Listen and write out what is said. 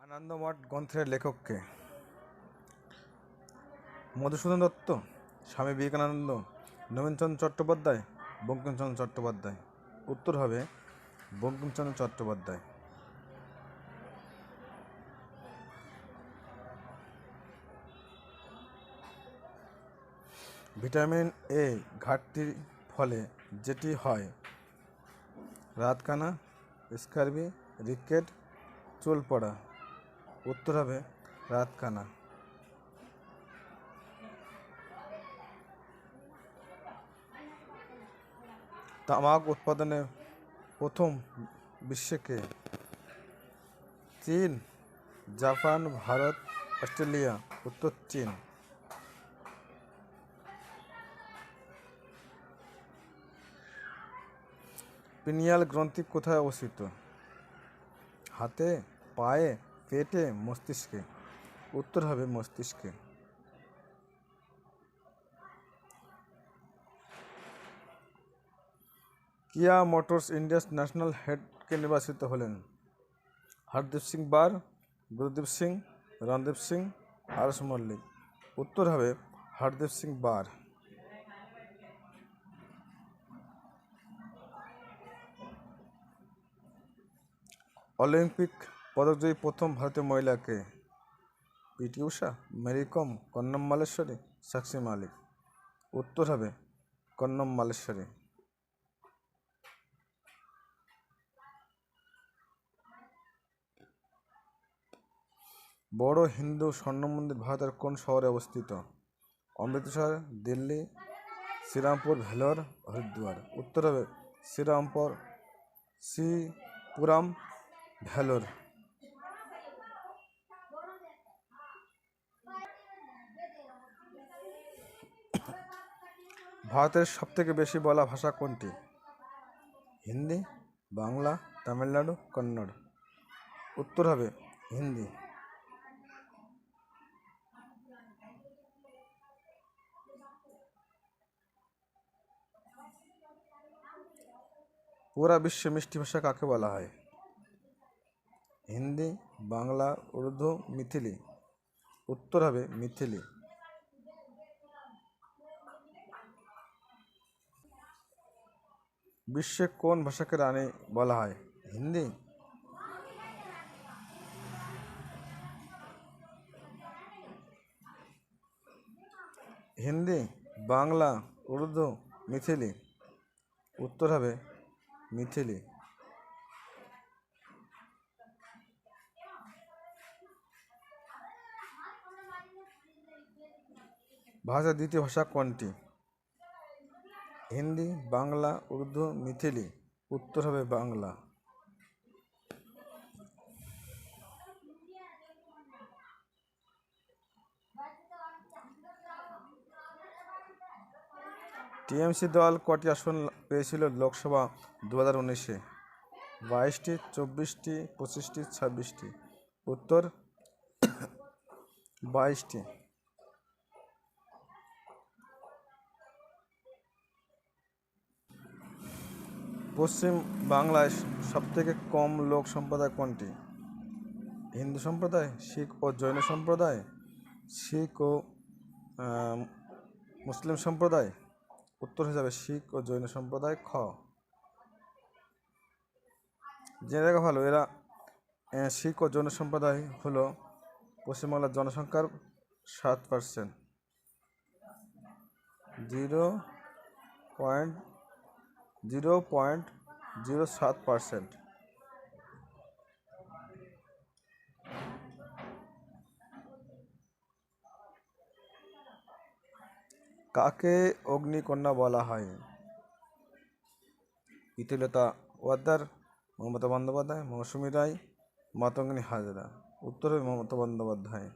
আনন্দমঠ গ্রন্থের লেখককে? মধুসূদন দত্ত, স্বামী বিবেকানন্দ, নবীনচন্দ্র চট্টোপাধ্যায়, বঙ্কিমচন্দ্র চট্টোপাধ্যায়? উত্তর হবে বঙ্কিমচন্দ্র চট্টোপাধ্যায়। ভিটামিন এ ঘাটতির ফলে যেটি হয়: রাতকানা, স্কারবি, রিকেট, চুল পড়া? উত্তর হবে রাতকানা। তামাক উৎপাদনে প্রথম বিশ্বে কে? চীন, জাপান, ভারত, অস্ট্রেলিয়া? উত্তর চীন। পিনিয়াল গ্রন্থি কোথায় অবস্থিত? হাতে, পায়ে, পেটে, মস্তিষ্কে? উত্তর হবে মস্তিষ্কে। কিয়া মোটরস ইন্ডিয়ার ন্যাশনাল হেড কে নির্বাচিত হলেন? হরদীপ সিং বার, গুরদীপ সিং, রণদীপ সিং, আরশ মল্লিক? উত্তর হবে হরদীপ সিং বার। অলিম্পিক পদকজয়ী প্রথম ভারতীয় মহিলা কে? পিটি ঊষা, মেরি কম, কন্নম মালেশ্বরী, সাক্ষী মালিক? উত্তর হবে কন্নম মালেশ্বরী। বড় হিন্দু স্বর্ণ মন্দির ভারতের কোন শহরে অবস্থিত? অমৃতসর, দিল্লি, শ্রীরামপুর, ভেলোর, হরিদ্বার? উত্তর হবে শ্রীপুরাম, ভেলোর। ভারতের সবথেকে বেশি বলা ভাষা কোনটি? হিন্দি, বাংলা, তামিলনাড়ু, কন্নড়? উত্তর হবে হিন্দি। পুরা বিশ্বে মিষ্টি ভাষা কাকে বলা হয়? হিন্দি, বাংলা, উর্দু, মিথিলি? উত্তর হবে মিথিলি। বিশ্বে কোন ভাষাকে রানী বলা হয়? হিন্দি, হিন্দি, বাংলা, উর্দু, মিথিলি? উত্তর হবে মিথিলি। ভারতের দ্বিতীয় ভাষা কোনটি? হিন্দি, বাংলা, উর্দু, মিথিলি? উত্তর হবে বাংলা। টিএমসি দল কটি আসন পেয়েছিল লোকসভা 2019-এ? 22টি, 24টি, 25টি, 26টি? উত্তর 22টি। পশ্চিম বাংলায় সবথেকে কম লোক সম্প্রদায় কোনটি? হিন্দু সম্প্রদায়, শিখ ও জৈন সম্প্রদায়, শিখ ও মুসলিম সম্প্রদায়? উত্তর হিসাবে শিখ ও জৈন সম্প্রদায়, খ। জেনে রাখা ভালো, এরা শিখ ও জৈন সম্প্রদায় হলো পশ্চিমবাংলার জনসংখ্যার 7%, 0.07%। কাকে অগ্নিকন্যা বলা হয়? প্রীতিলতা ওয়াদ্দেদার, মমতা বন্দ্যোপাধ্যায়, মৌসুমী রায়, মাতঙ্গিনী হাজরা? উত্তর হবে মমতা বন্দ্যোপাধ্যায়।